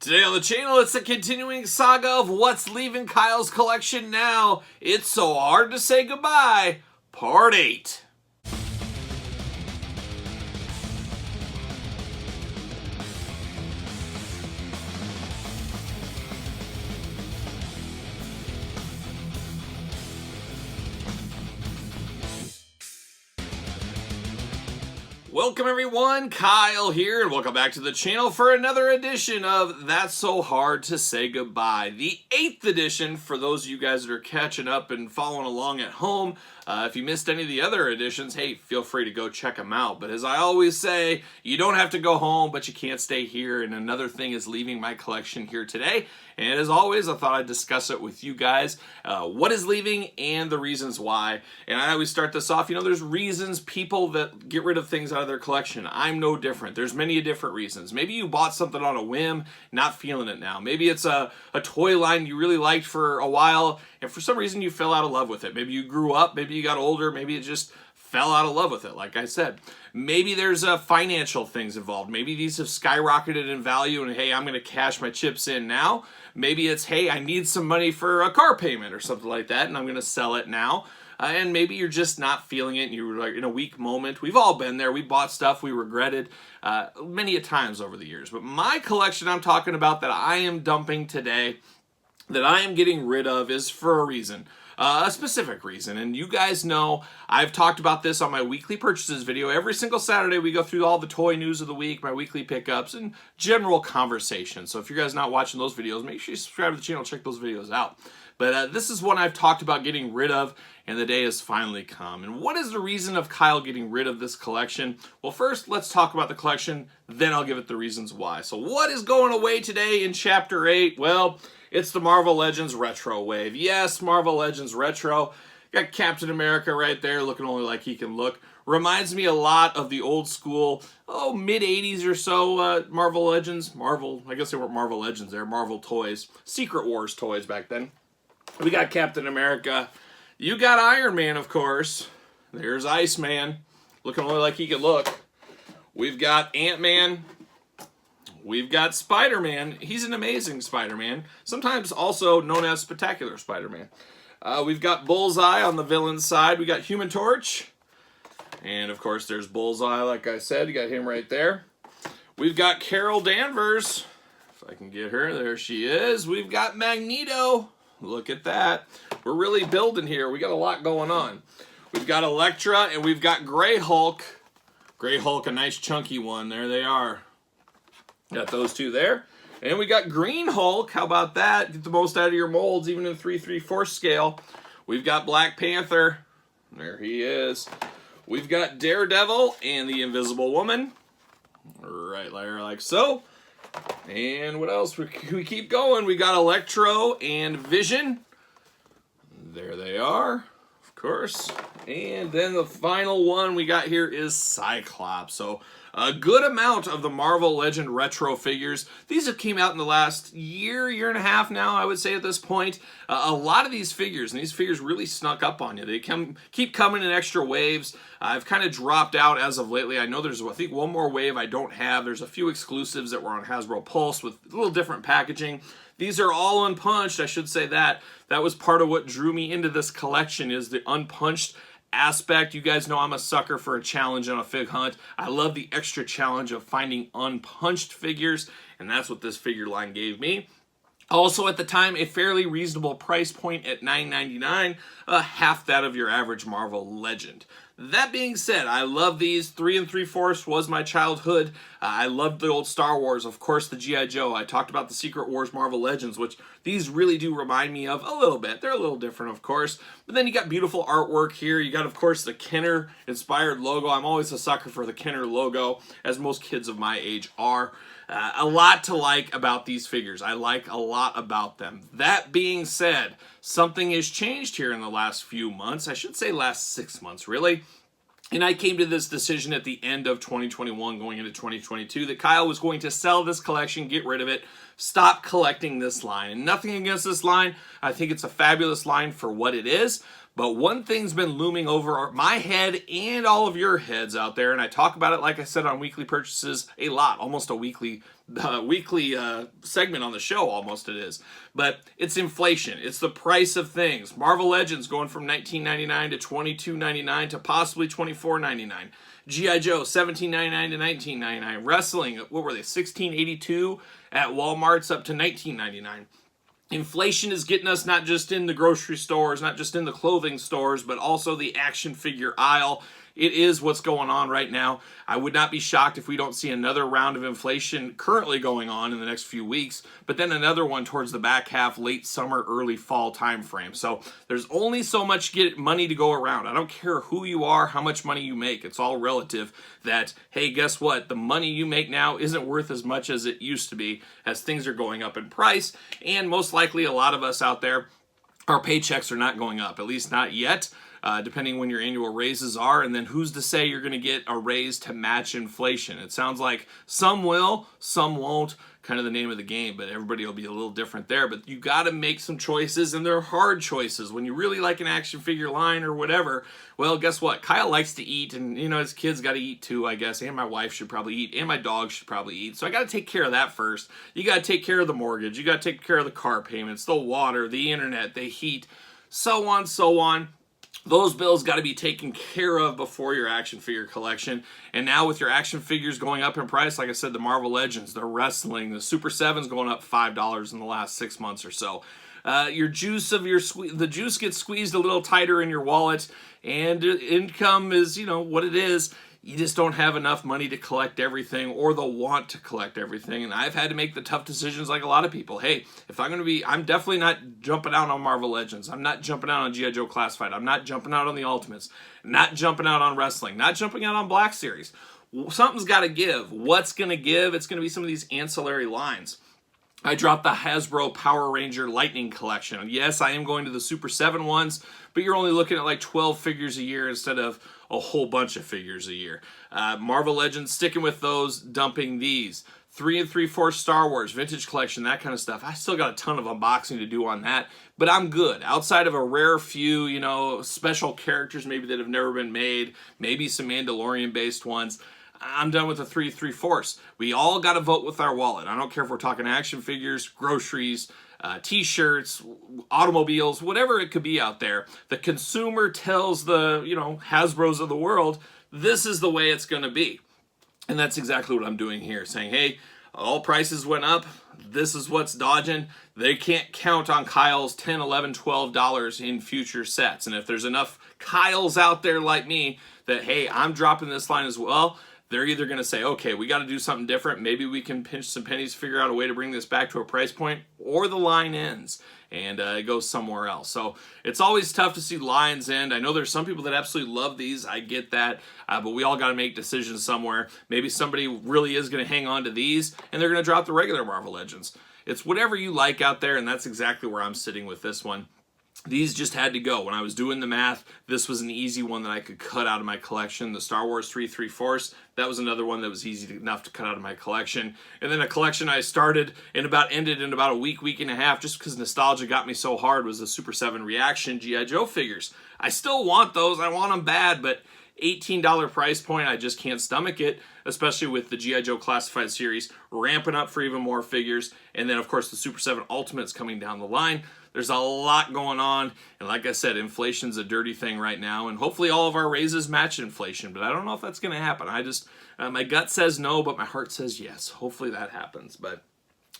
Today on the channel, it's a continuing saga of what's leaving Kyle's collection now. It's so hard to say goodbye, Part 8. Welcome everyone, Kyle here, and welcome back to the channel for another edition of That's So Hard to Say Goodbye. The 8th edition for those of you guys that are catching up and following along at home. If you missed any of the other editions, hey, feel free to go check them out. But as I always say, you don't have to go home, but you can't stay here. And another thing is leaving my collection here today. And as always, I thought I'd discuss it with you guys, what is leaving and the reasons why. And I always start this off, there's reasons people that get rid of things out of their collection. I'm no different. There's many different reasons. Maybe you bought something on a whim, not feeling it now. Maybe it's a toy line you really liked for a while, and for some reason you fell out of love with it. Maybe you grew up, maybe you got older, maybe it just fell out of love with it, like I said. Maybe there's financial things involved. Maybe these have skyrocketed in value and hey, I'm going to cash my chips in now. Maybe it's, hey, I need some money for a car payment or something like that and I'm going to sell it now. And maybe you're just not feeling it and you were like in a weak moment. We've all been there. We bought stuff we regretted many a times over the years. But my collection I'm talking about that I am dumping today, that I am getting rid of, is for a reason. A specific reason, and you guys know I've talked about this on my weekly purchases video. Every single Saturday we go through all the toy news of the week, my weekly pickups, and general conversation. So if you guys are not watching those videos, make sure you subscribe to the channel, check those videos out. But this is one I've talked about getting rid of, and the day has finally come. And what is the reason of Kyle getting rid of this collection? Well, first, let's talk about the collection, then I'll give it the reasons why. So what is going away today in Chapter 8? Well, it's the Marvel Legends Retro Wave. Yes, Marvel Legends Retro. Got Captain America right there, looking only like he can look. Reminds me a lot of the old school, mid-80s or so Marvel Legends. I guess they weren't Marvel Legends, they were Marvel toys. Secret Wars toys back then. We got Captain America. You got Iron Man, of course. There's Iceman, looking only like he could look. We've got Ant-Man. We've got Spider-Man. He's an amazing Spider-Man, sometimes also known as Spectacular Spider-Man. We've got Bullseye on the villain side. We got Human Torch. And, of course, there's Bullseye, like I said. You got him right there. We've got Carol Danvers. If I can get her, there she is. We've got Magneto. Look at that. We're really building here. We got a lot going on. We've got Elektra, and we've got Grey Hulk. Grey Hulk, a nice chunky one. There they are. Got those two there. And we got Green Hulk. How about that? Get the most out of your molds, even in 3/3/4 scale. We've got Black Panther. There he is. We've got Daredevil and the Invisible Woman. Right there, like so. And what else? We keep going. We got Electro and Vision. There they are, of course. And then the final one we got here is Cyclops. So a good amount of the Marvel Legend retro figures. These have came out in the last year and a half now, I would say at this point. A lot of these figures, and these figures really snuck up on you. They keep coming in extra waves. I've kind of dropped out as of lately. I know there's, I think, one more wave I don't have. There's a few exclusives that were on Hasbro Pulse with a little different packaging. These are all unpunched, I should say that. That was part of what drew me into this collection, is the unpunched aspect. You guys know I'm a sucker for a challenge on a fig hunt. I love the extra challenge of finding unpunched figures, and that's what this figure line gave me. Also, at the time, a fairly reasonable price point at $9.99, half that of your average Marvel Legend. That being said, I love these. 3 3/4 was my childhood. I loved the old Star Wars, of course, the G.I. Joe. I talked about the Secret Wars Marvel Legends, which these really do remind me of a little bit. They're a little different, of course. But then you got beautiful artwork here. You got, of course, the Kenner-inspired logo. I'm always a sucker for the Kenner logo, as most kids of my age are. A lot to like about these figures. I like a lot about them. That being said, something has changed here in the last few months. I should say last 6 months, really. And I came to this decision at the end of 2021, going into 2022, that Kyle was going to sell this collection, get rid of it, stop collecting this line. And nothing against this line. I think it's a fabulous line for what it is. But one thing's been looming over my head and all of your heads out there, and I talk about it, like I said, on weekly purchases a lot, almost a weekly segment on the show, almost it is. But it's inflation. It's the price of things. Marvel Legends going from $19.99 to $22.99 to possibly $24.99. G.I. Joe, $17.99 to $19.99. Wrestling, what were they, $16.82 at Walmart's up to $19.99. Inflation is getting us not just in the grocery stores, not just in the clothing stores, but also the action figure aisle. It is what's going on right now. I would not be shocked if we don't see another round of inflation currently going on in the next few weeks, but then another one towards the back half, late summer, early fall time frame. So there's only so much money to go around. I don't care who you are, how much money you make. It's all relative that, hey, guess what? The money you make now isn't worth as much as it used to be as things are going up in price. And most likely a lot of us out there, our paychecks are not going up, at least not yet. Depending when your annual raises are, and then who's to say you're going to get a raise to match inflation? It sounds like some will, some won't, kind of the name of the game, but everybody will be a little different there. But you got to make some choices, and they're hard choices. When you really like an action figure line or whatever, well, guess what? Kyle likes to eat, and his kids got to eat too, I guess, and my wife should probably eat, and my dog should probably eat. So I got to take care of that first. You got to take care of the mortgage. You got to take care of the car payments, the water, the internet, the heat, so on, so on. Those bills got to be taken care of before your action figure collection. And now with your action figures going up in price, like I said, the Marvel Legends, the wrestling, the Super 7's going up $5 in the last 6 months or so. The juice gets squeezed a little tighter in your wallet, and income is, what it is. You just don't have enough money to collect everything or the want to collect everything. And I've had to make the tough decisions like a lot of people. Hey, if I'm going to be, I'm definitely not jumping out on Marvel Legends. I'm not jumping out on G.I. Joe Classified. I'm not jumping out on the Ultimates. Not jumping out on wrestling. Not jumping out on Black Series. Something's got to give. What's going to give? It's going to be some of these ancillary lines. I dropped the Hasbro Power Ranger Lightning Collection. Yes, I am going to the Super 7 ones, but you're only looking at like 12 figures a year instead of a whole bunch of figures a year. Marvel Legends, sticking with those, dumping these. 3 3/4 Star Wars, Vintage Collection, that kind of stuff. I still got a ton of unboxing to do on that, but I'm good. Outside of a rare few, special characters maybe that have never been made, maybe some Mandalorian-based ones, I'm done with the 3 3/4. We all got to vote with our wallet. I don't care if we're talking action figures, groceries, t-shirts, automobiles, whatever it could be out there. The consumer tells the, Hasbros of the world, this is the way it's going to be. And that's exactly what I'm doing here, saying, hey, all prices went up. This is what's dodging. They can't count on Kyle's $10, $11, $12 in future sets. And if there's enough Kyles out there like me that, hey, I'm dropping this line as well, they're either going to say, okay, we got to do something different. Maybe we can pinch some pennies, figure out a way to bring this back to a price point, or the line ends and it goes somewhere else. So it's always tough to see lines end. I know there's some people that absolutely love these. I get that. But we all got to make decisions somewhere. Maybe somebody really is going to hang on to these and they're going to drop the regular Marvel Legends. It's whatever you like out there, and that's exactly where I'm sitting with this one. These just had to go. When I was doing the math, this was an easy one that I could cut out of my collection. The Star Wars 3 3/4, that was another one that was easy enough to cut out of my collection. And then a collection I started and ended in about a week and a half, just because nostalgia got me so hard, was the Super 7 Reaction G.I. Joe figures. I still want those. I want them bad, but $18 price point, I just can't stomach it, especially with the G.I. Joe Classified series ramping up for even more figures. And then, of course, the Super 7 Ultimates coming down the line. There's a lot going on, and like I said, inflation's a dirty thing right now, and hopefully all of our raises match inflation, but I don't know if that's going to happen. I just, my gut says no, but my heart says yes. Hopefully that happens, but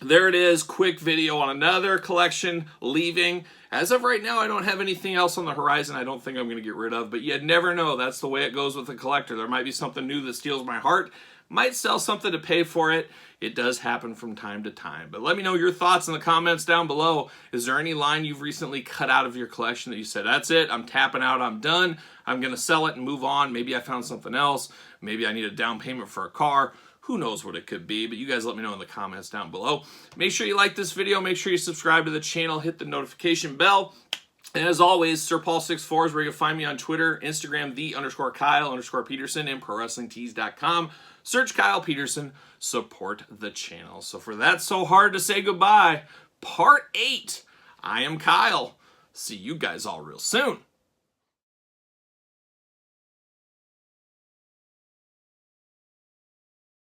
there it is, quick video on another collection leaving. As of right now, I don't have anything else on the horizon I don't think I'm going to get rid of, but you never know. That's the way it goes with a collector. There might be something new that steals my heart, might sell something to pay for it. It does happen from time to time. But let me know your thoughts in the comments down below. Is there any line you've recently cut out of your collection that you said, that's it, I'm tapping out, I'm done, I'm going to sell it and move on. Maybe I found something else. Maybe I need a down payment for a car. Who knows what it could be, but you guys let me know in the comments down below. Make sure you like this video. Make sure you subscribe to the channel. Hit the notification bell. And as always, SirPaul64 is where you can find me on Twitter, Instagram, _Kyle_Peterson, and ProWrestlingTees.com. Search Kyle Peterson. Support the channel. So for That's So Hard to Say Goodbye, Part 8, I am Kyle. See you guys all real soon.